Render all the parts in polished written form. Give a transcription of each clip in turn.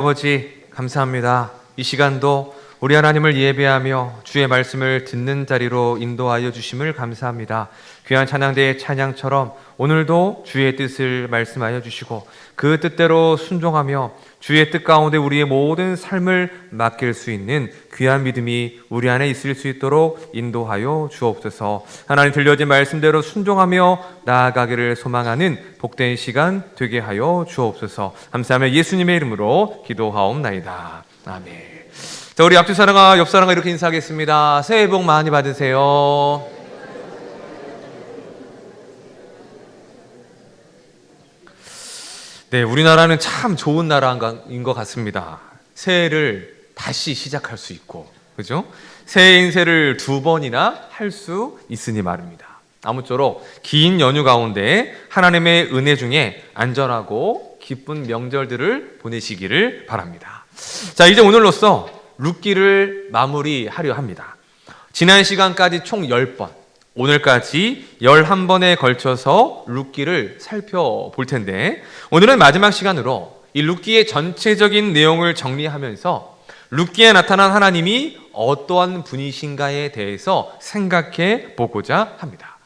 아버지 감사합니다. 이 시간도 우리 하나님을 예배하며 주의 말씀을 듣는 자리로 인도하여 주심을 감사합니다. 귀한 찬양대의 찬양처럼 오늘도 주의 뜻을 말씀하여 주시고 그 뜻대로 순종하며 주의 뜻 가운데 우리의 모든 삶을 맡길 수 있는 귀한 믿음이 우리 안에 있을 수 있도록 인도하여 주옵소서. 하나님 들려진 말씀대로 순종하며 나아가기를 소망하는 복된 시간 되게 하여 주옵소서. 감사하며 예수님의 이름으로 기도하옵나이다. 아멘. 자, 우리 앞뒤 사람과 옆 사람과 이렇게 인사하겠습니다. 새해 복 많이 받으세요. 네, 우리나라는 참 좋은 나라인 것 같습니다. 새해를 다시 시작할 수 있고, 그죠? 새해 인사를 2번이나 할 수 있으니 말입니다. 아무쪼록 긴 연휴 가운데 하나님의 은혜 중에 안전하고 기쁜 명절들을 보내시기를 바랍니다. 자, 이제 오늘로써 룻기를 마무리하려 합니다. 지난 시간까지 총 10번, 오늘까지 11번에 걸쳐서 룻기를 살펴볼 텐데, 오늘은 마지막 시간으로 이 룻기의 전체적인 내용을 정리하면서 룻기에 나타난 하나님이 어떠한 분이신가에 대해서 생각해 보고자 합니다.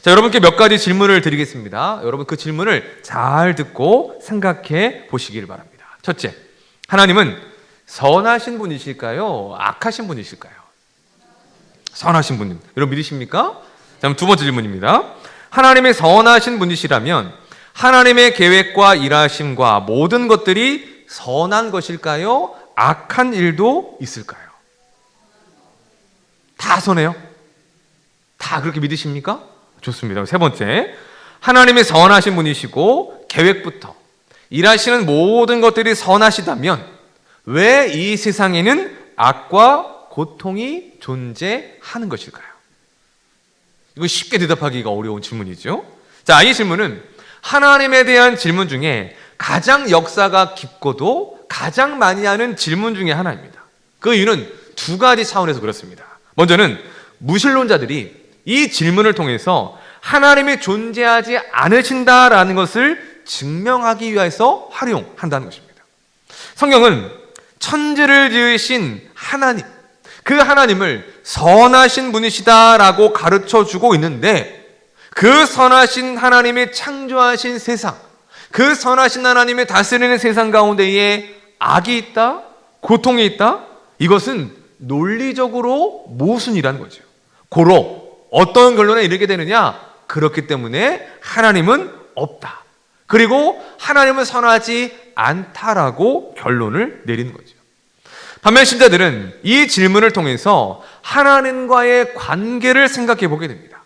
자, 여러분께 몇 가지 질문을 드리겠습니다. 여러분 그 질문을 잘 듣고 생각해 보시길 바랍니다. 첫째, 하나님은 선하신 분이실까요? 악하신 분이실까요? 선하신 분. 여러분 믿으십니까? 다음 두 번째 질문입니다. 하나님의 선하신 분이시라면 하나님의 계획과 일하심과 모든 것들이 선한 것일까요? 악한 일도 있을까요? 다 선해요? 다 그렇게 믿으십니까? 좋습니다. 세 번째, 하나님의 선하신 분이시고 계획부터 일하시는 모든 것들이 선하시다면 왜 이 세상에는 악과 고통이 존재하는 것일까요? 이거 쉽게 대답하기가 어려운 질문이죠. 자, 이 질문은 하나님에 대한 질문 중에 가장 역사가 깊고도 가장 많이 하는 질문 중에 하나입니다. 그 이유는 두 가지 차원에서 그렇습니다. 먼저는 무신론자들이 이 질문을 통해서 하나님이 존재하지 않으신다라는 것을 증명하기 위해서 활용한다는 것입니다. 성경은 천지를 지으신 하나님, 그 하나님을 선하신 분이시다라고 가르쳐주고 있는데, 그 선하신 하나님이 창조하신 세상, 그 선하신 하나님이 다스리는 세상 가운데에 악이 있다, 고통이 있다, 이것은 논리적으로 모순이라는 거죠. 고로 어떤 결론에 이르게 되느냐? 그렇기 때문에 하나님은 없다, 그리고 하나님은 선하지 않다라고 결론을 내리는 거죠. 반면 신자들은 이 질문을 통해서 하나님과의 관계를 생각해 보게 됩니다.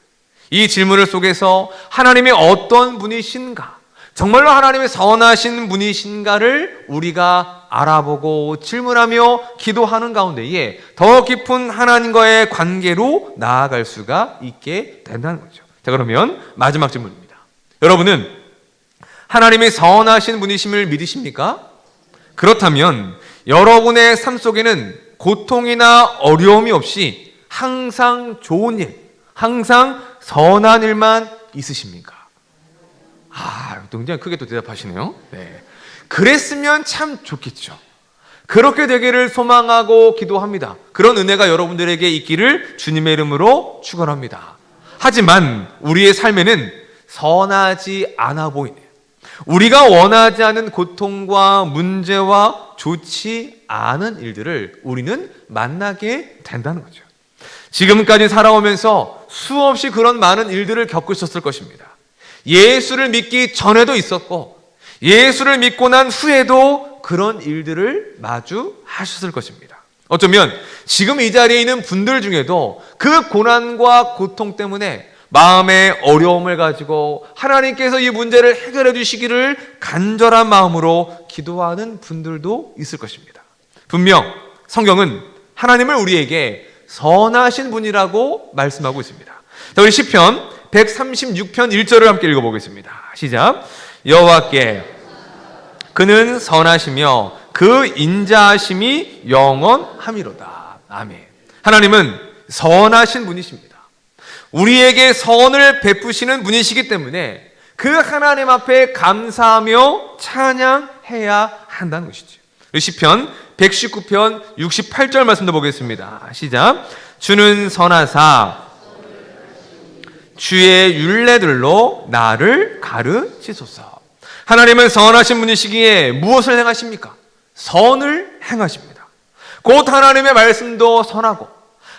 이 질문을 속에서 하나님이 어떤 분이신가, 정말로 하나님의 선하신 분이신가를 우리가 알아보고 질문하며 기도하는 가운데에 더 깊은 하나님과의 관계로 나아갈 수가 있게 된다는 거죠. 자, 그러면 마지막 질문입니다. 여러분은 하나님이 선하신 분이심을 믿으십니까? 그렇다면 여러분의 삶 속에는 고통이나 어려움이 없이 항상 좋은 일, 항상 선한 일만 있으십니까? 굉장히 크게 또 대답하시네요. 네. 그랬으면 참 좋겠죠. 그렇게 되기를 소망하고 기도합니다. 그런 은혜가 여러분들에게 있기를 주님의 이름으로 축원합니다. 하지만 우리의 삶에는 선하지 않아 보이네요. 우리가 원하지 않은 고통과 문제와 좋지 않은 일들을 우리는 만나게 된다는 거죠. 지금까지 살아오면서 수없이 그런 많은 일들을 겪으셨을 것입니다. 예수를 믿기 전에도 있었고 예수를 믿고 난 후에도 그런 일들을 마주하셨을 것입니다. 어쩌면 지금 이 자리에 있는 분들 중에도 그 고난과 고통 때문에 마음의 어려움을 가지고 하나님께서 이 문제를 해결해 주시기를 간절한 마음으로 기도하는 분들도 있을 것입니다. 분명 성경은 하나님을 우리에게 선하신 분이라고 말씀하고 있습니다. 자, 우리 시편 136편 1절을 함께 읽어보겠습니다. 시작. 여호와께 그는 선하시며 그 인자하심이 영원함이로다. 아멘. 하나님은 선하신 분이십니다. 우리에게 선을 베푸시는 분이시기 때문에 그 하나님 앞에 감사하며 찬양해야 한다는 것이죠. 시편 119편 68절 말씀도 보겠습니다. 시작. 주는 선하사 주의 율례들로 나를 가르치소서. 하나님은 선하신 분이시기에 무엇을 행하십니까? 선을 행하십니다. 곧 하나님의 말씀도 선하고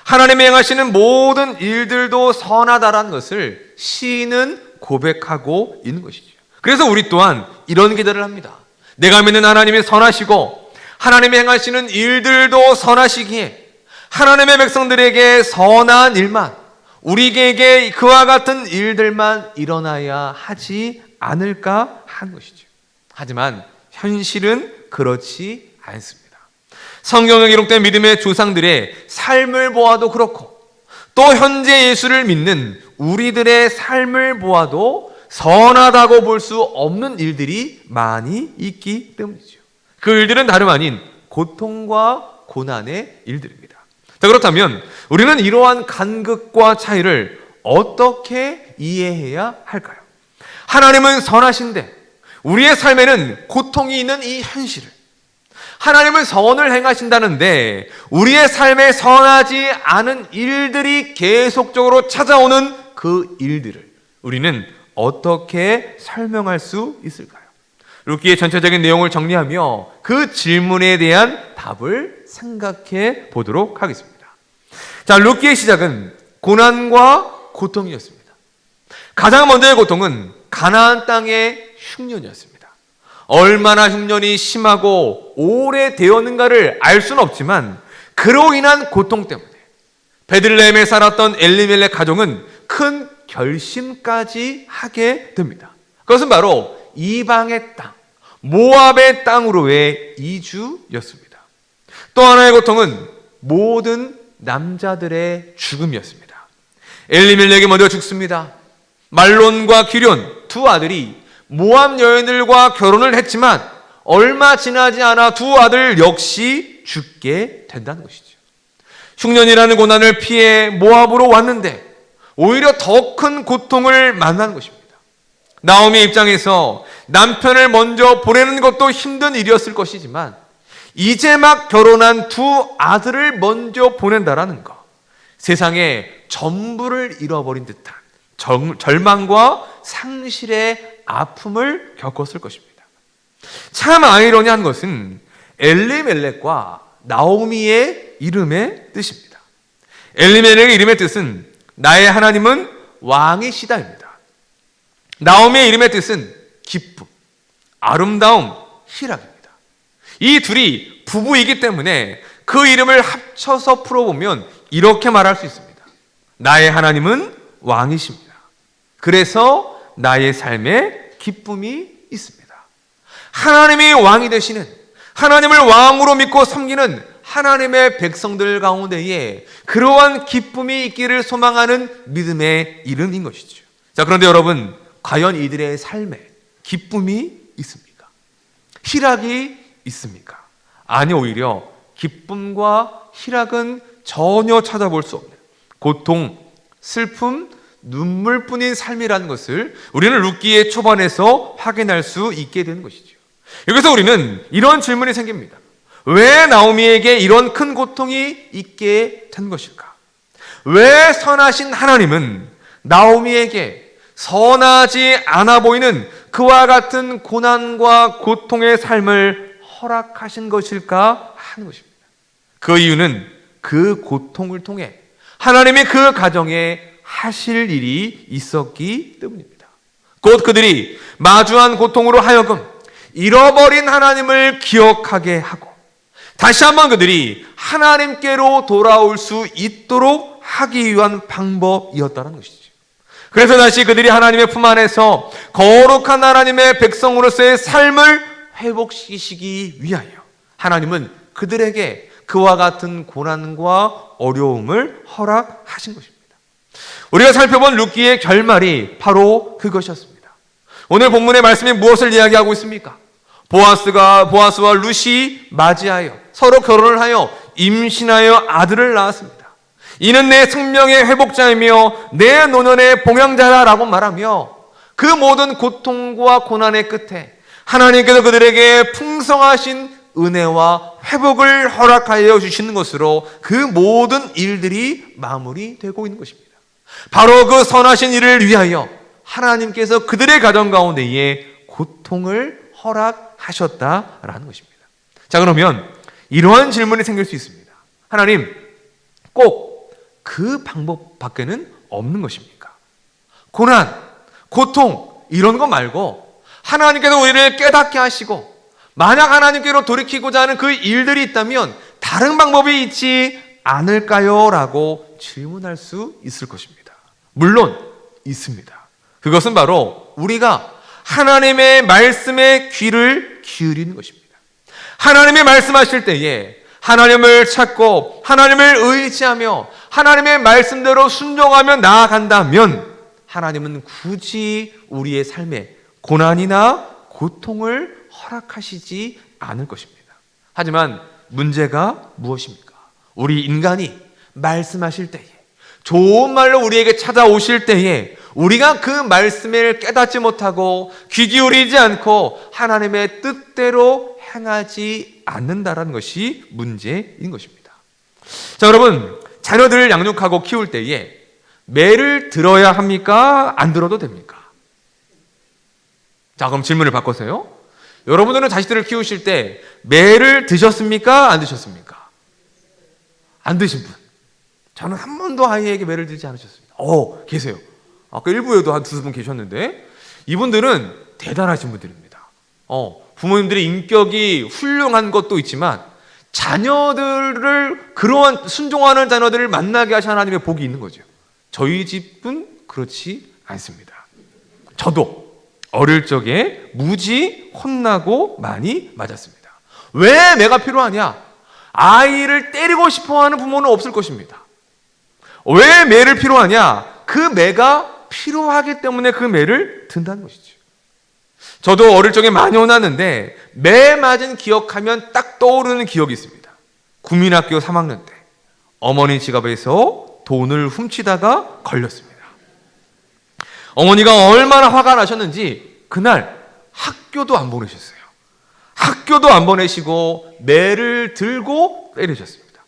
하나님이 행하시는 모든 일들도 선하다라는 것을 시인은 고백하고 있는 것이죠. 그래서 우리 또한 이런 기도를 합니다. 내가 믿는 하나님이 선하시고 하나님이 행하시는 일들도 선하시기에 하나님의 백성들에게 선한 일만, 우리에게 그와 같은 일들만 일어나야 하지 않을까 하는 것이죠. 하지만 현실은 그렇지 않습니다. 성경에 기록된 믿음의 조상들의 삶을 보아도 그렇고 또 현재 예수를 믿는 우리들의 삶을 보아도 선하다고 볼 수 없는 일들이 많이 있기 때문이죠. 그 일들은 다름 아닌 고통과 고난의 일들입니다. 자, 그렇다면 우리는 이러한 간극과 차이를 어떻게 이해해야 할까요? 하나님은 선하신데 우리의 삶에는 고통이 있는 이 현실을, 하나님은 선을 행하신다는데 우리의 삶에 선하지 않은 일들이 계속적으로 찾아오는 그 일들을 우리는 어떻게 설명할 수 있을까요? 룻기의 전체적인 내용을 정리하며 그 질문에 대한 답을 생각해 보도록 하겠습니다. 자, 룻기의 시작은 고난과 고통이었습니다. 가장 먼저의 고통은 가나안 땅의 흉년이었습니다. 얼마나 흉년이 심하고 오래되었는가를 알 수는 없지만 그로 인한 고통 때문에 베들레헴에 살았던 엘리멜렉 가족은 큰 결심까지 하게 됩니다. 그것은 바로 이방의 땅, 모압의 땅으로의 이주였습니다. 또 하나의 고통은 모든 남자들의 죽음이었습니다. 엘리멜렉이 먼저 죽습니다. 말론과 기럨 두 아들이 모압 여인들과 결혼을 했지만 얼마 지나지 않아 두 아들 역시 죽게 된다는 것이죠. 흉년이라는 고난을 피해 모압으로 왔는데 오히려 더 큰 고통을 만나는 것입니다. 나오미의 입장에서 남편을 먼저 보내는 것도 힘든 일이었을 것이지만 이제 막 결혼한 두 아들을 먼저 보낸다라는 것, 세상에 전부를 잃어버린 듯한 절망과 상실의 아픔을 겪었을 것입니다. 참 아이러니한 것은 엘리멜렉과 나오미의 이름의 뜻입니다. 엘리멜렉의 이름의 뜻은 나의 하나님은 왕이시다입니다. 나오미의 이름의 뜻은 기쁨, 아름다움, 희락입니다. 이 둘이 부부이기 때문에 그 이름을 합쳐서 풀어보면 이렇게 말할 수 있습니다. 나의 하나님은 왕이십니다. 그래서 나의 삶에 기쁨이 있습니다. 하나님이 왕이 되시는, 하나님을 왕으로 믿고 섬기는 하나님의 백성들 가운데에 그러한 기쁨이 있기를 소망하는 믿음의 이름인 것이죠. 자, 그런데 여러분, 과연 이들의 삶에 기쁨이 있습니까? 희락이 있습니까? 아니, 오히려 기쁨과 희락은 전혀 찾아볼 수 없는 고통, 슬픔, 눈물뿐인 삶이라는 것을 우리는 룻기의 초반에서 확인할 수 있게 되는 것이죠. 여기서 우리는 이런 질문이 생깁니다. 왜 나오미에게 이런 큰 고통이 있게 된 것일까? 왜 선하신 하나님은 나오미에게 선하지 않아 보이는 그와 같은 고난과 고통의 삶을 허락하신 것일까 하는 것입니다. 그 이유는 그 고통을 통해 하나님이 그 가정에 하실 일이 있었기 때문입니다. 곧 그들이 마주한 고통으로 하여금 잃어버린 하나님을 기억하게 하고 다시 한번 그들이 하나님께로 돌아올 수 있도록 하기 위한 방법이었다는 것이죠. 그래서 다시 그들이 하나님의 품 안에서 거룩한 하나님의 백성으로서의 삶을 회복시키시기 위하여 하나님은 그들에게 그와 같은 고난과 어려움을 허락하신 것입니다. 우리가 살펴본 룻기의 결말이 바로 그것이었습니다. 오늘 본문의 말씀이 무엇을 이야기하고 있습니까? 보아스와 룻이 맞이하여 서로 결혼을 하여 임신하여 아들을 낳았습니다. 이는 내 생명의 회복자이며 내 노년의 봉양자라고 말하며 그 모든 고통과 고난의 끝에 하나님께서 그들에게 풍성하신 은혜와 회복을 허락하여 주시는 것으로 그 모든 일들이 마무리되고 있는 것입니다. 바로 그 선하신 일을 위하여 하나님께서 그들의 가정 가운데에 고통을 허락하셨다라는 것입니다. 자, 그러면 이러한 질문이 생길 수 있습니다. 하나님, 꼭 그 방법 밖에는 없는 것입니까? 고난, 고통 이런 거 말고 하나님께서 우리를 깨닫게 하시고 만약 하나님께로 돌이키고자 하는 그 일들이 있다면 다른 방법이 있지 않을까요? 라고 질문할 수 있을 것입니다. 물론 있습니다. 그것은 바로 우리가 하나님의 말씀에 귀를 기울이는 것입니다. 하나님의 말씀하실 때에 하나님을 찾고 하나님을 의지하며 하나님의 말씀대로 순종하며 나아간다면 하나님은 굳이 우리의 삶에 고난이나 고통을 허락하시지 않을 것입니다. 하지만 문제가 무엇입니까? 우리 인간이 말씀하실 때에, 좋은 말로 우리에게 찾아오실 때에 우리가 그 말씀을 깨닫지 못하고 귀 기울이지 않고 하나님의 뜻대로 행하지 않는다라는 것이 문제인 것입니다. 자, 여러분, 자녀들을 양육하고 키울 때에 매를 들어야 합니까? 안 들어도 됩니까? 자, 그럼 질문을 바꿔서요. 여러분들은 자식들을 키우실 때 매를 드셨습니까? 안 드셨습니까? 안 드신 분. 저는 한 번도 아이에게 매를 들지 않으셨습니다. 계세요. 아까 일부에도 한 두세 분 계셨는데 이분들은 대단하신 분들입니다. 부모님들의 인격이 훌륭한 것도 있지만 자녀들을, 그러한 순종하는 자녀들을 만나게 하신 하나님의 복이 있는 거죠. 저희 집은 그렇지 않습니다. 저도 어릴 적에 무지 혼나고 많이 맞았습니다. 왜 매가 필요하냐? 아이를 때리고 싶어하는 부모는 없을 것입니다. 왜 매를 필요하냐? 그 매가 필요하기 때문에 그 매를 든다는 것이죠. 저도 어릴 적에 많이 혼났는데 매 맞은 기억하면 딱 떠오르는 기억이 있습니다. 국민학교 3학년 때 어머니 지갑에서 돈을 훔치다가 걸렸습니다. 어머니가 얼마나 화가 나셨는지 그날 학교도 안 보내셨어요. 학교도 안 보내시고 매를 들고 때리셨습니다.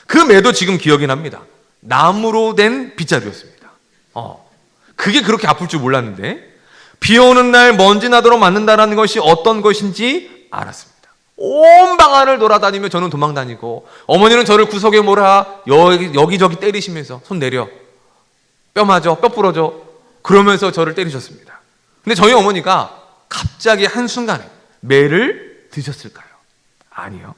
그 매도 지금 기억이 납니다. 나무로 된 빗자루였습니다. 그게 그렇게 아플 줄 몰랐는데 비 오는 날 먼지 나도록 맞는다는 것이 어떤 것인지 알았습니다. 온 방안을 돌아다니며 저는 도망다니고 어머니는 저를 구석에 몰아 여기저기 때리시면서 손 내려, 뼈 맞아, 뼈 부러져, 그러면서 저를 때리셨습니다. 근데 저희 어머니가 갑자기 한순간에 매를 드셨을까요? 아니요.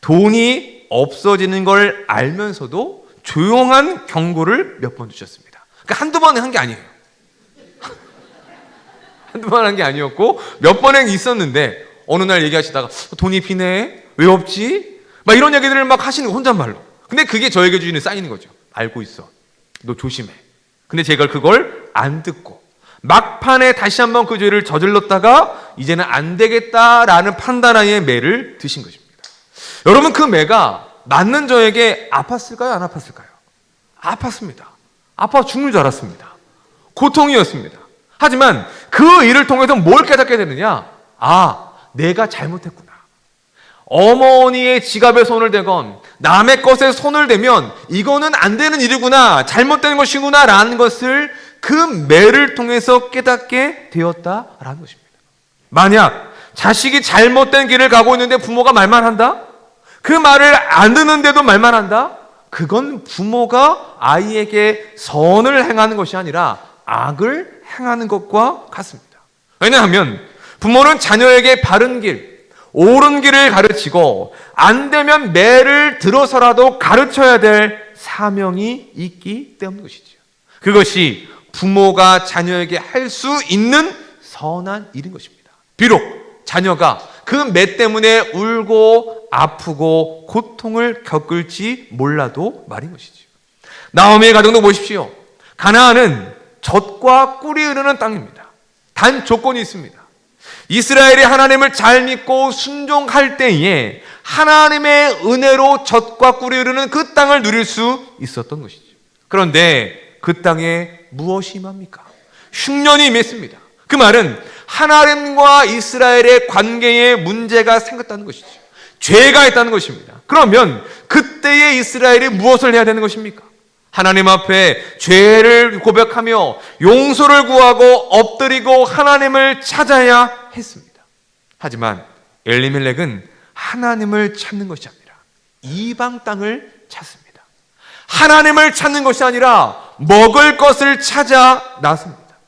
돈이 없어지는 걸 알면서도 조용한 경고를 몇 번 주셨습니다. 그러니까 한두 번 한 게 아니에요. 한두 번 한 게 아니었고 몇 번은 있었는데 어느 날 얘기하시다가 돈이 비네? 왜 없지? 막 이런 얘기들을 막 하시는 거 혼잣말로. 근데 그게 저에게 주는 쌓이는 거죠. 알고 있어. 너 조심해. 근데 제가 그걸 안 듣고 막판에 다시 한번 그 죄를 저질렀다가 이제는 안 되겠다라는 판단하에 매를 드신 것입니다. 여러분, 그 매가 맞는 저에게 아팠을까요? 안 아팠을까요? 아팠습니다. 아파 죽는 줄 알았습니다. 고통이었습니다. 하지만 그 일을 통해서 뭘 깨닫게 되느냐? 내가 잘못했구나. 어머니의 지갑에 손을 대건 남의 것에 손을 대면 이거는 안 되는 일이구나, 잘못된 것이구나 라는 것을 그 매를 통해서 깨닫게 되었다라는 것입니다. 만약 자식이 잘못된 길을 가고 있는데 부모가 말만 한다? 그 말을 안 듣는데도 말만 한다? 그건 부모가 아이에게 선을 행하는 것이 아니라 악을 행하는 것과 같습니다. 왜냐하면 부모는 자녀에게 바른 길, 옳은 길을 가르치고 안 되면 매를 들어서라도 가르쳐야 될 사명이 있기 때문인 것이죠. 그것이 부모가 자녀에게 할 수 있는 선한 일인 것입니다. 비록 자녀가 그 매 때문에 울고 아프고 고통을 겪을지 몰라도 말인 것이죠. 나오미의 가정도 보십시오. 가나안은 젖과 꿀이 흐르는 땅입니다. 단 조건이 있습니다. 이스라엘이 하나님을 잘 믿고 순종할 때에 하나님의 은혜로 젖과 꿀이 흐르는 그 땅을 누릴 수 있었던 것이죠. 그런데 그 땅에 무엇이 임합니까? 흉년이 임했습니다. 그 말은 하나님과 이스라엘의 관계에 문제가 생겼다는 것이죠. 죄가 있다는 것입니다. 그러면 그때의 이스라엘이 무엇을 해야 되는 것입니까? 하나님 앞에 죄를 고백하며 용서를 구하고 엎드리고 하나님을 찾아야 했습니다. 하지만 엘리멜렉은 하나님을 찾는 것이 아니라 이방 땅을 찾습니다. 하나님을 찾는 것이 아니라 먹을 것을 찾아 나섭니다.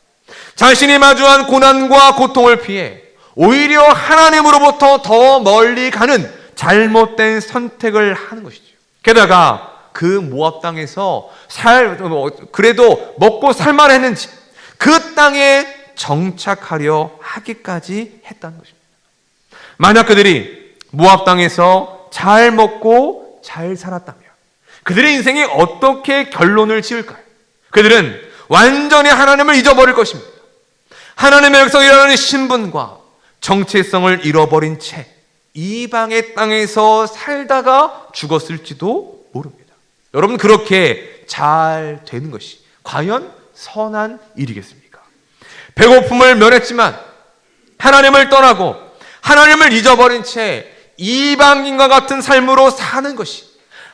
자신이 마주한 고난과 고통을 피해 오히려 하나님으로부터 더 멀리 가는 잘못된 선택을 하는 것이죠. 게다가 그 모압 땅에서 그래도 먹고 살만 했는지 그 땅에 정착하려 하기까지 했다는 것입니다. 만약 그들이 모압 땅에서 잘 먹고 잘 살았다면 그들의 인생이 어떻게 결론을 지을까요? 그들은 완전히 하나님을 잊어버릴 것입니다. 하나님의 백성이라는 신분과 정체성을 잃어버린 채 이방의 땅에서 살다가 죽었을지도 모릅니다. 여러분, 그렇게 잘 되는 것이 과연 선한 일이겠습니까? 배고픔을 면했지만 하나님을 떠나고 하나님을 잊어버린 채 이방인과 같은 삶으로 사는 것이,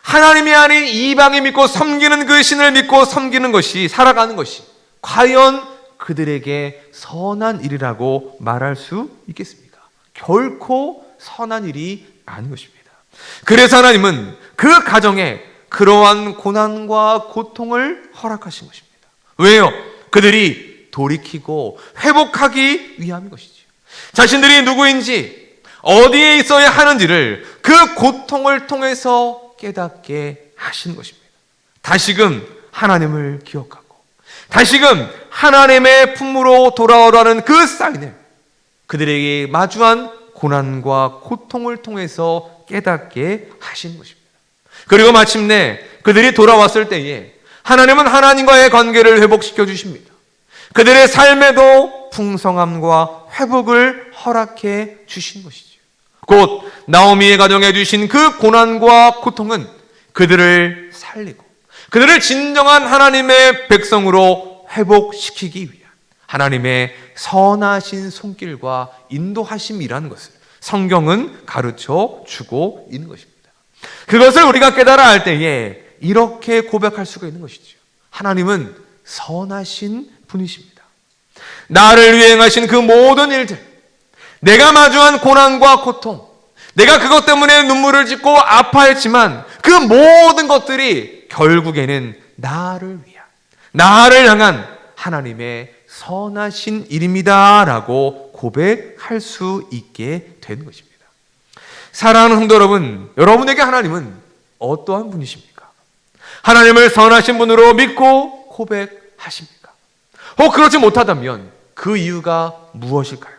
하나님이 아닌 이방이 믿고 섬기는 그 신을 믿고 섬기는 것이, 살아가는 것이 과연 그들에게 선한 일이라고 말할 수 있겠습니까? 결코 선한 일이 아닌 것입니다. 그래서 하나님은 그 가정에 그러한 고난과 고통을 허락하신 것입니다. 왜요? 그들이 돌이키고 회복하기 위함인 것이죠. 자신들이 누구인지, 어디에 있어야 하는지를 그 고통을 통해서 깨닫게 하신 것입니다. 다시금 하나님을 기억하고 다시금 하나님의 품으로 돌아오라는 그 사인을 그들에게 마주한 고난과 고통을 통해서 깨닫게 하신 것입니다. 그리고 마침내 그들이 돌아왔을 때에 하나님은 하나님과의 관계를 회복시켜 주십니다. 그들의 삶에도 풍성함과 회복을 허락해 주신 것이죠. 곧 나오미의 가정에 주신 그 고난과 고통은 그들을 살리고 그들을 진정한 하나님의 백성으로 회복시키기 위한 하나님의 선하신 손길과 인도하심이라는 것을 성경은 가르쳐 주고 있는 것입니다. 그것을 우리가 깨달아 알 때에 이렇게 고백할 수가 있는 것이죠. 하나님은 선하신 분이십니다. 나를 위해 행하신 그 모든 일들, 내가 마주한 고난과 고통, 내가 그것 때문에 눈물을 짓고 아파했지만 그 모든 것들이 결국에는 나를 위한, 나를 향한 하나님의 선하신 일입니다 라고 고백할 수 있게 되는 것입니다. 사랑하는 성도 여러분, 여러분에게 하나님은 어떠한 분이십니까? 하나님을 선하신 분으로 믿고 고백하십니까? 혹 그렇지 못하다면 그 이유가 무엇일까요?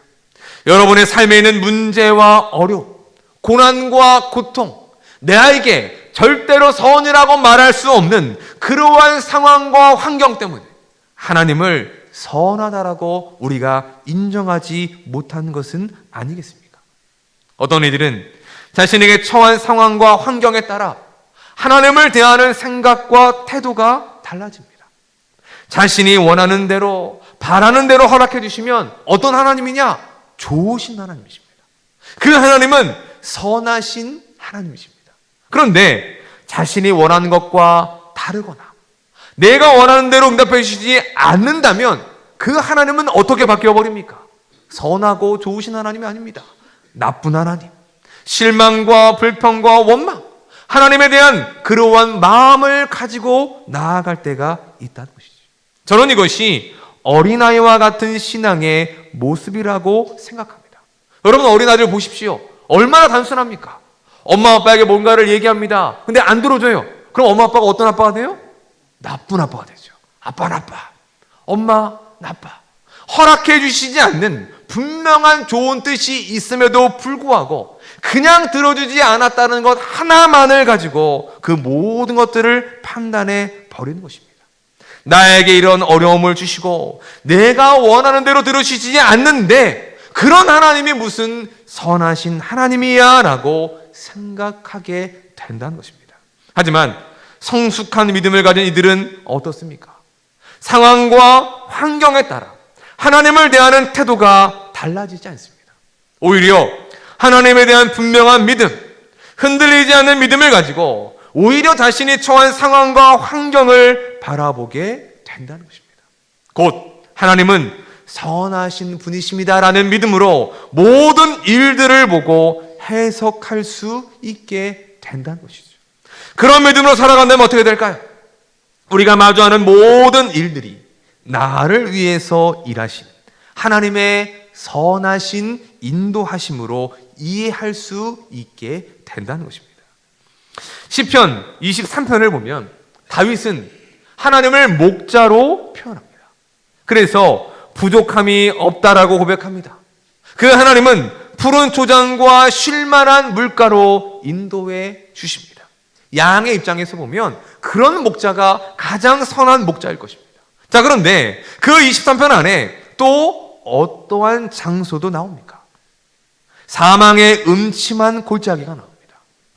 여러분의 삶에 있는 문제와 어려움, 고난과 고통, 내에게 절대로 선이라고 말할 수 없는 그러한 상황과 환경 때문에 하나님을 선하다라고 우리가 인정하지 못하는 것은 아니겠습니까? 어떤 이들은 자신에게 처한 상황과 환경에 따라 하나님을 대하는 생각과 태도가 달라집니다. 자신이 원하는 대로, 바라는 대로 허락해 주시면 어떤 하나님이냐? 좋으신 하나님이십니다. 그 하나님은 선하신 하나님이십니다. 그런데 자신이 원하는 것과 다르거나 내가 원하는 대로 응답해 주시지 않는다면 그 하나님은 어떻게 바뀌어 버립니까? 선하고 좋으신 하나님이 아닙니다. 나쁜 하나님, 실망과 불평과 원망, 하나님에 대한 그러한 마음을 가지고 나아갈 때가 있다는 것이죠. 저는 이것이 어린아이와 같은 신앙의 모습이라고 생각합니다. 여러분, 어린아이들 보십시오. 얼마나 단순합니까? 엄마 아빠에게 뭔가를 얘기합니다. 근데 안 들어줘요. 그럼 엄마 아빠가 어떤 아빠가 돼요? 나쁜 아빠가 되죠. 아빠 나빠, 엄마 나빠. 허락해 주시지 않는 분명한 좋은 뜻이 있음에도 불구하고 그냥 들어주지 않았다는 것 하나만을 가지고 그 모든 것들을 판단해 버리는 것입니다. 나에게 이런 어려움을 주시고 내가 원하는 대로 들어주시지 않는데 그런 하나님이 무슨 선하신 하나님이야 라고 생각하게 된다는 것입니다. 하지만 성숙한 믿음을 가진 이들은 어떻습니까? 상황과 환경에 따라 하나님을 대하는 태도가 달라지지 않습니다. 오히려 하나님에 대한 분명한 믿음, 흔들리지 않는 믿음을 가지고 오히려 자신이 처한 상황과 환경을 바라보게 된다는 것입니다. 곧 하나님은 선하신 분이십니다라는 믿음으로 모든 일들을 보고 해석할 수 있게 된다는 것이죠. 그런 믿음으로 살아간다면 어떻게 될까요? 우리가 마주하는 모든 일들이 나를 위해서 일하신 하나님의 선하신 인도하심으로 이해할 수 있게 된다는 것입니다. 시편 23편을 보면 다윗은 하나님을 목자로 표현합니다. 그래서 부족함이 없다라고 고백합니다. 그 하나님은 푸른 초장과 쉴만한 물가로 인도해 주십니다. 양의 입장에서 보면 그런 목자가 가장 선한 목자일 것입니다. 자, 그런데 그 23편 안에 또 어떠한 장소도 나옵니까? 사망의 음침한 골짜기가 나옵니다.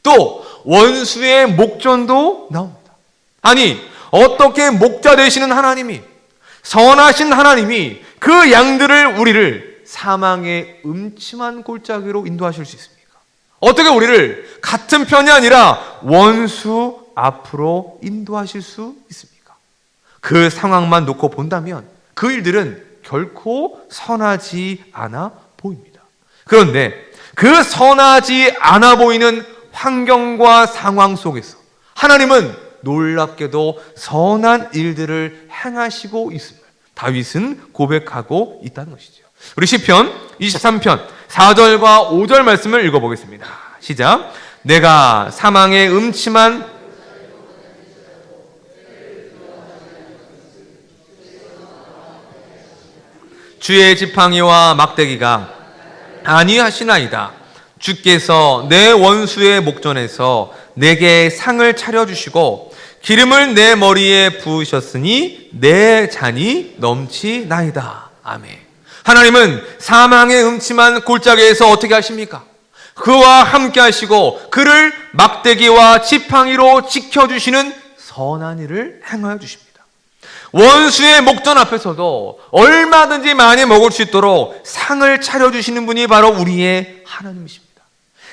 또 원수의 목전도 나옵니다. 아니, 어떻게 목자 되시는 하나님이, 선하신 하나님이 그 양들을, 우리를 사망의 음침한 골짜기로 인도하실 수 있습니까? 어떻게 우리를 같은 편이 아니라 원수 앞으로 인도하실 수 있습니까? 그 상황만 놓고 본다면 그 일들은 결코 선하지 않아 보입니다. 그런데 그 선하지 않아 보이는 환경과 상황 속에서 하나님은 놀랍게도 선한 일들을 행하시고 있음을 다윗은 고백하고 있다는 것이죠. 우리 시편 23편 4절과 5절 말씀을 읽어보겠습니다. 시작. 내가 사망의 음침한 주의 지팡이와 막대기가 아니하시나이다. 주께서 내 원수의 목전에서 내게 상을 차려주시고 기름을 내 머리에 부으셨으니 내 잔이 넘치나이다. 아멘. 하나님은 사망의 음침한 골짜기에서 어떻게 하십니까? 그와 함께 하시고 그를 막대기와 지팡이로 지켜주시는 선한 일을 행하여 주십니다. 원수의 목전 앞에서도 얼마든지 많이 먹을 수 있도록 상을 차려주시는 분이 바로 우리의 하나님이십니다.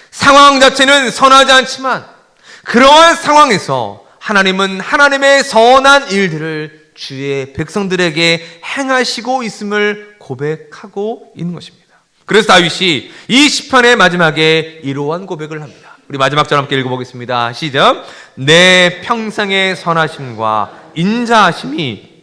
상황 자체는 선하지 않지만 그러한 상황에서 하나님은 하나님의 선한 일들을 주의 백성들에게 행하시고 있음을 고백하고 있는 것입니다. 그래서 다윗이 이 시편의 마지막에 이러한 고백을 합니다. 우리 마지막 절 함께 읽어보겠습니다. 시작. 내 평생의 선하심과 인자하심이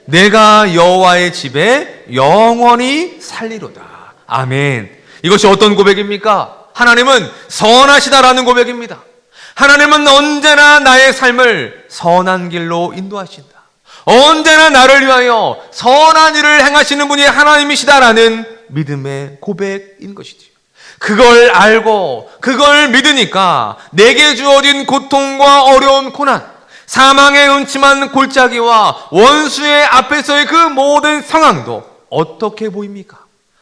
내가 여호와의 집에 영원히 살리로다. 아멘. 이것이 어떤 고백입니까? 하나님은 선하시다라는 고백입니다. 하나님은 언제나 나의 삶을 선한 길로 인도하신다. 언제나 나를 위하여 선한 일을 행하시는 분이 하나님이시다라는 믿음의 고백인 것이지요. 그걸 알고 그걸 믿으니까 내게 주어진 고통과 어려운 고난, 사망의 음침한 골짜기와 원수의 앞에서의 그 모든 상황도 어떻게 보입니까?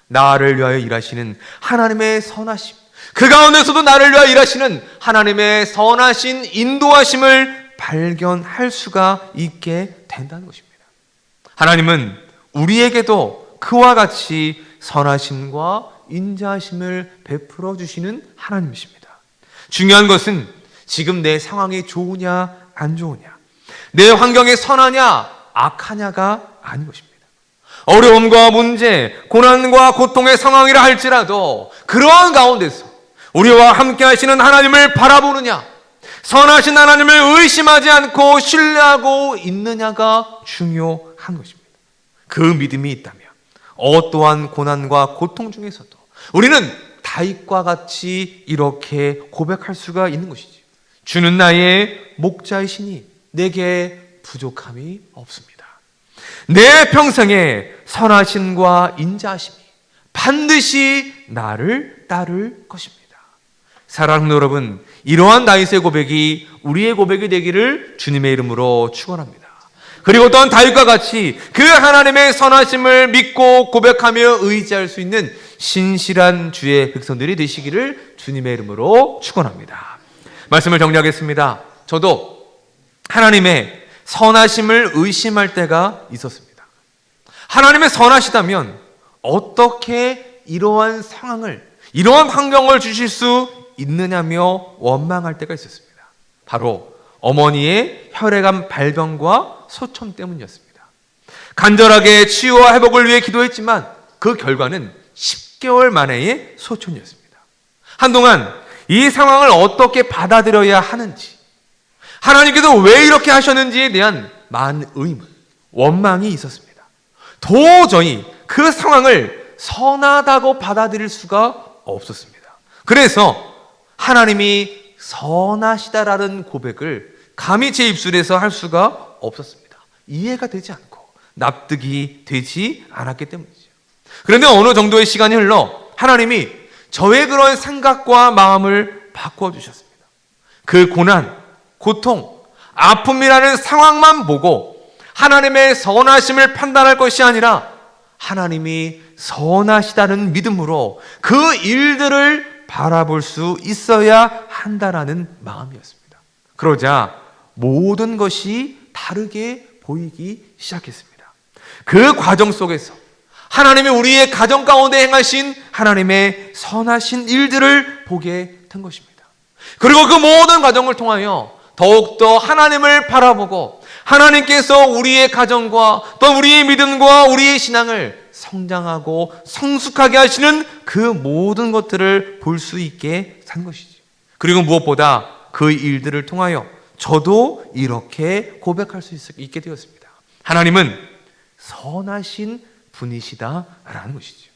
나를 위하여 일하시는 하나님의 선하심, 그 가운데서도 나를 위하여 일하시는 하나님의 선하신 인도하심을 발견할 수가 있게 된다는 것입니다. 하나님은 우리에게도 그와 같이 선하심과 인자하심을 베풀어 주시는 하나님이십니다. 중요한 것은 지금 내 상황이 좋으냐 안 좋으냐, 내 환경이 선하냐 악하냐가 아닌 것입니다. 어려움과 문제, 고난과 고통의 상황이라 할지라도 그러한 가운데서 우리와 함께 하시는 하나님을 바라보느냐, 선하신 하나님을 의심하지 않고 신뢰하고 있느냐가 중요한 것입니다. 그 믿음이 있다면 어떠한 고난과 고통 중에서도 우리는 다윗과 같이 이렇게 고백할 수가 있는 것이지. 주는 나의 목자이시니 내게 부족함이 없습니다. 내 평생에 선하심과 인자하심이 반드시 나를 따를 것입니다. 사랑하는 여러분, 이러한 다윗의 고백이 우리의 고백이 되기를 주님의 이름으로 축원합니다. 그리고 또한 다윗과 같이 그 하나님의 선하심을 믿고 고백하며 의지할 수 있는 신실한 주의 백성들이 되시기를 주님의 이름으로 축원합니다. 말씀을 정리하겠습니다. 저도 하나님의 선하심을 의심할 때가 있었습니다. 하나님의 선하시다면 어떻게 이러한 상황을, 이러한 환경을 주실 수 있느냐며 원망할 때가 있었습니다. 바로 어머니의 혈액암 발병과 소천 때문이었습니다. 간절하게 치유와 회복을 위해 기도했지만 그 결과는 10개월 만에의 소천이었습니다. 한동안 이 상황을 어떻게 받아들여야 하는지, 하나님께서 왜 이렇게 하셨는지에 대한 많은 의문, 원망이 있었습니다. 도저히 그 상황을 선하다고 받아들일 수가 없었습니다. 그래서 하나님이 선하시다라는 고백을 감히 제 입술에서 할 수가 없었습니다. 이해가 되지 않고 납득이 되지 않았기 때문이죠. 그런데 어느 정도의 시간이 흘러 하나님이 저의 그런 생각과 마음을 바꾸어 주셨습니다. 그 고난, 고통, 아픔이라는 상황만 보고 하나님의 선하심을 판단할 것이 아니라 하나님이 선하시다는 믿음으로 그 일들을 바라볼 수 있어야 한다라는 마음이었습니다. 그러자 모든 것이 다르게 보이기 시작했습니다. 그 과정 속에서 하나님이 우리의 가정 가운데 행하신 하나님의 선하신 일들을 보게 된 것입니다. 그리고 그 모든 과정을 통하여 더욱더 하나님을 바라보고 하나님께서 우리의 가정과 또 우리의 믿음과 우리의 신앙을 성장하고 성숙하게 하시는 그 모든 것들을 볼 수 있게 산 것이죠. 그리고 무엇보다 그 일들을 통하여 저도 이렇게 고백할 수 있게 되었습니다. 하나님은 선하신 분이시다라는 것이죠.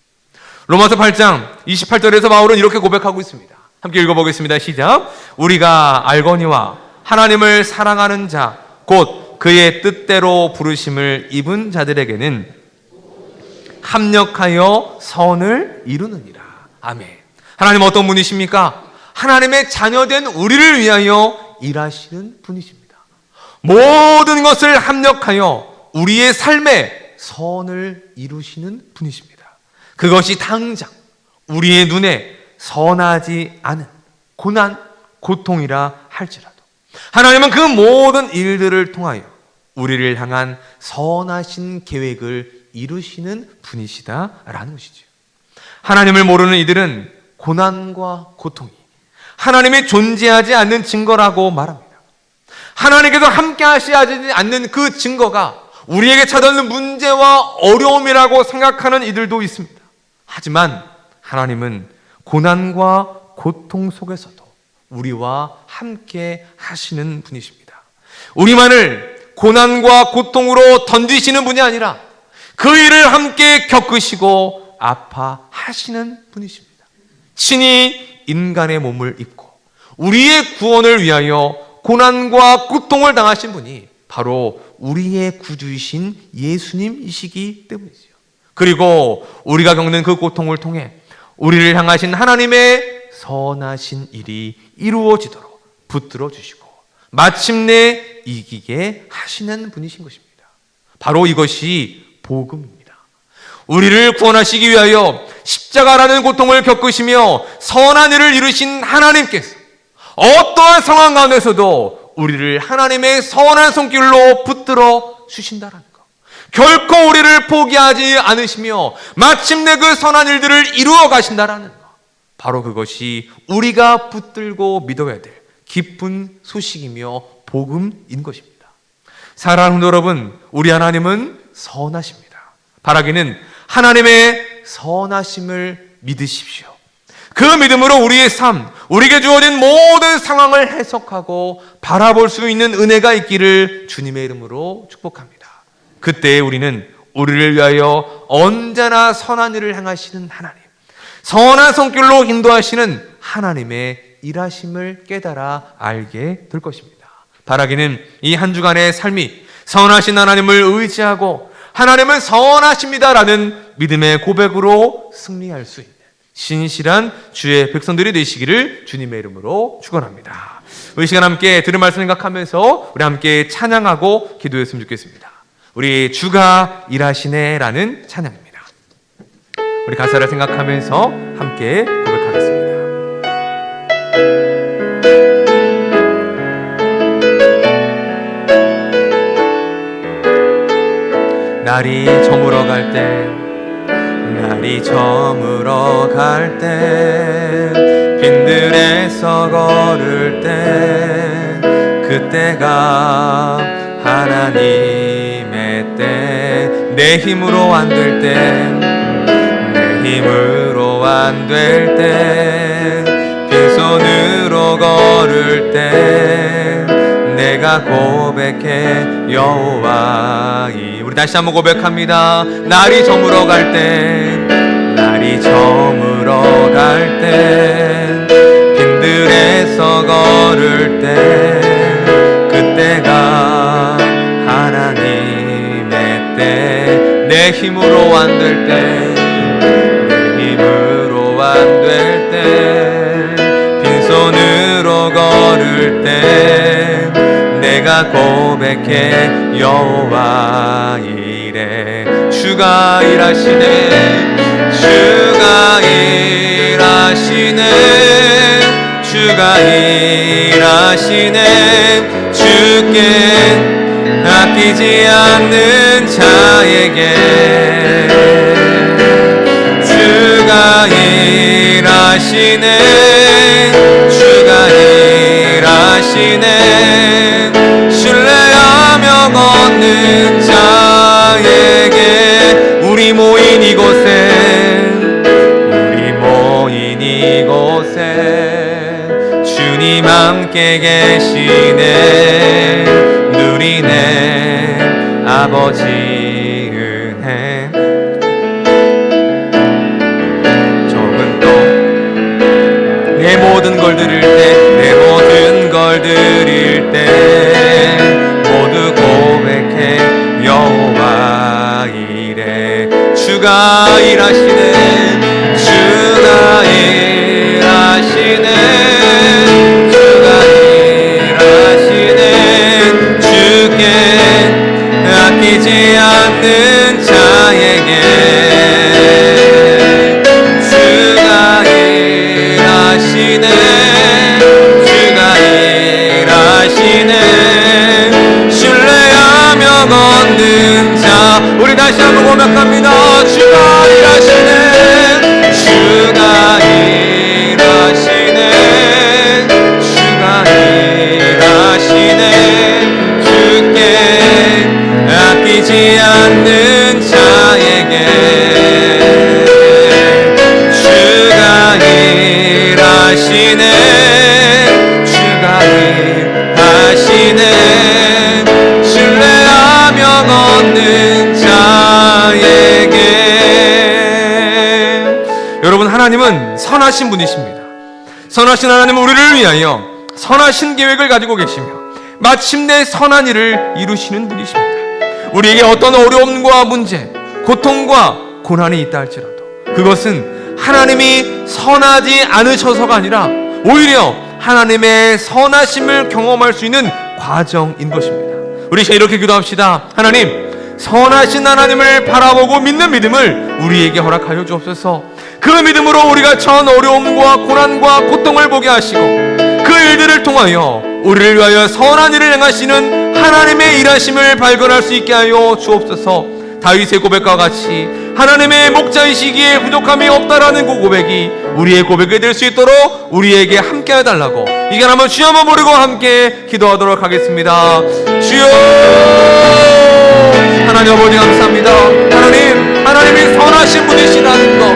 로마서 8장 28절에서 바울은 이렇게 고백하고 있습니다. 함께 읽어보겠습니다. 시작. 우리가 알거니와 하나님을 사랑하는 자 곧 그의 뜻대로 부르심을 입은 자들에게는 합력하여 선을 이루느니라. 아멘. 하나님 어떤 분이십니까? 하나님의 자녀된 우리를 위하여 일하시는 분이십니다. 모든 것을 합력하여 우리의 삶에 선을 이루시는 분이십니다. 그것이 당장 우리의 눈에 선하지 않은 고난, 고통이라 할지라도 하나님은 그 모든 일들을 통하여 우리를 향한 선하신 계획을 이루시는 분이시다라는 것이죠. 하나님을 모르는 이들은 고난과 고통이 하나님이 존재하지 않는 증거라고 말합니다. 하나님께서 함께 하시지 않는 그 증거가 우리에게 찾아오는 문제와 어려움이라고 생각하는 이들도 있습니다. 하지만 하나님은 고난과 고통 속에서도 우리와 함께 하시는 분이십니다. 우리만을 고난과 고통으로 던지시는 분이 아니라 그 일을 함께 겪으시고 아파하시는 분이십니다. 친히 인간의 몸을 입고 우리의 구원을 위하여 고난과 고통을 당하신 분이 바로 우리의 구주이신 예수님이시기 때문이죠. 그리고 우리가 겪는 그 고통을 통해 우리를 향하신 하나님의 선하신 일이 이루어지도록 붙들어 주시고 마침내 이기게 하시는 분이신 것입니다. 바로 이것이 복음입니다. 우리를 구원하시기 위하여 십자가라는 고통을 겪으시며 선한 일을 이루신 하나님께서 어떠한 상황 가운데서도 우리를 하나님의 선한 손길로 붙들어 주신다는 것, 결코 우리를 포기하지 않으시며 마침내 그 선한 일들을 이루어 가신다는 것, 바로 그것이 우리가 붙들고 믿어야 될 기쁜 소식이며 복음인 것입니다. 사랑하는 여러분, 우리 하나님은 선하십니다. 바라기는 하나님의 선하심을 믿으십시오. 그 믿음으로 우리의 삶, 우리에게 주어진 모든 상황을 해석하고 바라볼 수 있는 은혜가 있기를 주님의 이름으로 축복합니다. 그때 우리는 우리를 위하여 언제나 선한 일을 행하시는 하나님, 선한 손길로 인도하시는 하나님의 일하심을 깨달아 알게 될 것입니다. 바라기는 이 한 주간의 삶이 선하신 하나님을 의지하고 하나님은 선하십니다라는 믿음의 고백으로 승리할 수 있는 신실한 주의 백성들이 되시기를 주님의 이름으로 축원합니다. 이 시간 함께 들은 말씀 생각하면서 우리 함께 찬양하고 기도했으면 좋겠습니다. 우리 주가 일하시네라는 찬양입니다. 우리 가사를 생각하면서 함께 고백하겠습니다. 날이 저물어 갈 때, 날이 날이 저물어 갈 때, 빈들에서 걸을 때, 그때가 하나님의 때. 내 힘으로 안 될 때, 내 힘으로 안 될 때, 빈손으로 걸을 때, 내가 고백해 여호와이. 우리 다시 한번 고백합니다. 날이 저물어 갈 때, 날이 저물어 갈 때, 빈들에서 걸을 때, 그때가 하나님의 때. 내 힘으로 안 될 때, 내 힘으로 안 될 때, 빈손으로 걸을 때, 내가 고백해 여호와 이래. 주가 일하시네, 주가 일하시네, 주가 일하시네. 주께 아끼지 않는 자에게 주가 일하시네, 주가 일하시네. 신뢰하며 걷는 자에게 우리 모인 이곳에, 우리 모인 이곳에 주님 함께 계시네. 누리네 아버지 은혜. 적은 또 내 모든 걸 드릴 때, 내 모든 걸 드릴 때 모두 고백해 여호와 이래. 주가 일하시네, 주가 일하시네, 주가 일하시네. 주께 아끼지 않는 자에게 주가 일하시네, 주가 일하시네. 신뢰하며 걷는 자. 우리 다시 한번 고백합니다. 주가 일하시네, 주가 일하시네, 주가 일하시네. 주께 아끼지 않는 자에게 주가 일하시네, 주가 일하시네. 신뢰하며 걷는 자에게. 여러분, 하나님은 선하신 분이십니다. 선하신 하나님은 우리를 위하여 선하신 계획을 가지고 계시며 마침내 선한 일을 이루시는 분이십니다. 우리에게 어떤 어려움과 문제, 고통과 고난이 있다 할지라도 그것은 하나님이 선하지 않으셔서가 아니라 오히려 하나님의 선하심을 경험할 수 있는 과정인 것입니다. 우리 이렇게 기도합시다. 하나님, 선하신 하나님을 바라보고 믿는 믿음을 우리에게 허락하여 주옵소서. 그 믿음으로 우리가 처한 어려움과 고난과 고통을 보게 하시고 그 일들을 통하여 우리를 위하여 선한 일을 행하시는 하나님의 일하심을 발견할 수 있게 하여 주옵소서. 다윗의 고백과 같이 하나님의 목자이시기에 부족함이 없다라는 그 고백이 우리의 고백이 될 수 있도록 우리에게 함께 해달라고 이제 한번 주여 한번 부르고 함께 기도하도록 하겠습니다. 주여, 하나님 아버지 감사합니다. 하나님이 선하신 분이시라는 것,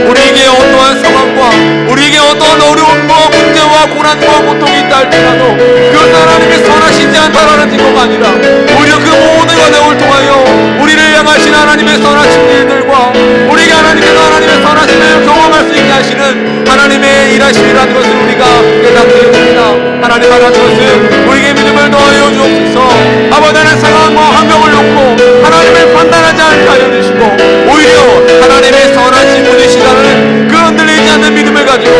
우리에게 어떠한 상황과 우리에게 어떠한 어려움과 문제와 고난과 고통이 있다 할지라도 그것은 하나님이 선하시지 않다라는 증거가 아니라 오히려 그 모든 과정을 통하여 우리를 향하신 하나님의 선하신 일들과 우리에게 하나님께서 하나님의 선하심을 경험할 수 있게 하시는 하나님의 일하심이라는 것을 우리가 깨닫게 됩니다. 하나님 하나님 것은 우리에게 믿음을 더하여 주옵소서. 아버지는 상황과 환경을 놓고 하나님을 판단하지 않게 하여 주시고 오히려 하나님의 선하신 분이시라는 그 흔들리지 않는 믿음을 가지고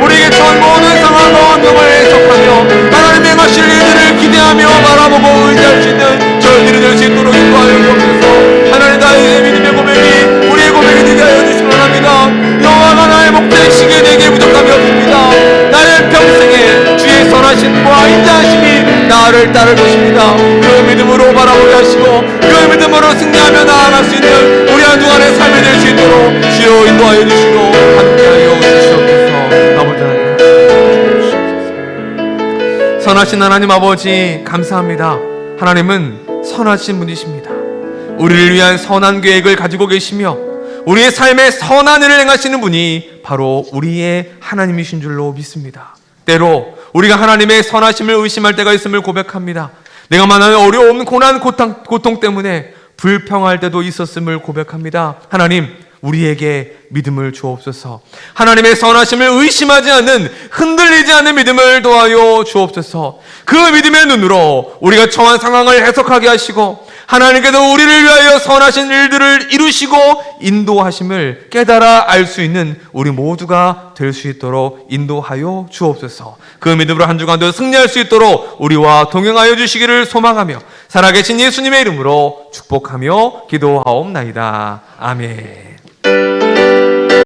우리에게 처한 모든 상황과 환경을 해석하며 하나님의 행하실 일들을 기대하며 바라보고 의지할 수 있는 저희들이 될 수 있도록 인도하여 주옵소서. 하나님, 나의 믿음의 고백이 우리의 고백이 되게 하여 주시기 바랍니다. 여호와가 나의 목자이시기에 내게 부족함이 없습니다. 나의 평생에 주의 선하심과 인자하심이 나를 따를 것입니다. 그 믿음으로 바라보게 하시고 그 믿음으로 승리하며 나아갈 수 있는 우리 한동안의 삶이 될 수 있도록 주여 주여 인도하여 주시고 함께하여 주시옵소서. 아버지 하나님, 선하신 하나님 아버지 감사합니다. 하나님은 선하신 분이십니다. 우리를 위한 선한 계획을 가지고 계시며 우리의 삶에 선한 일을 행하시는 분이 바로 우리의 하나님이신 줄로 믿습니다. 때로 우리가 하나님의 선하심을 의심할 때가 있음을 고백합니다. 내가 만나는 어려움, 고난, 고통 때문에 불평할 때도 있었음을 고백합니다. 하나님, 우리에게 믿음을 주옵소서. 하나님의 선하심을 의심하지 않는, 흔들리지 않는 믿음을 도와여 주옵소서. 그 믿음의 눈으로 우리가 처한 상황을 해석하게 하시고 하나님께서 우리를 위하여 선하신 일들을 이루시고 인도하심을 깨달아 알 수 있는 우리 모두가 될 수 있도록 인도하여 주옵소서. 그 믿음으로 한 주간도 승리할 수 있도록 우리와 동행하여 주시기를 소망하며 살아계신 예수님의 이름으로 축복하며 기도하옵나이다. 아멘.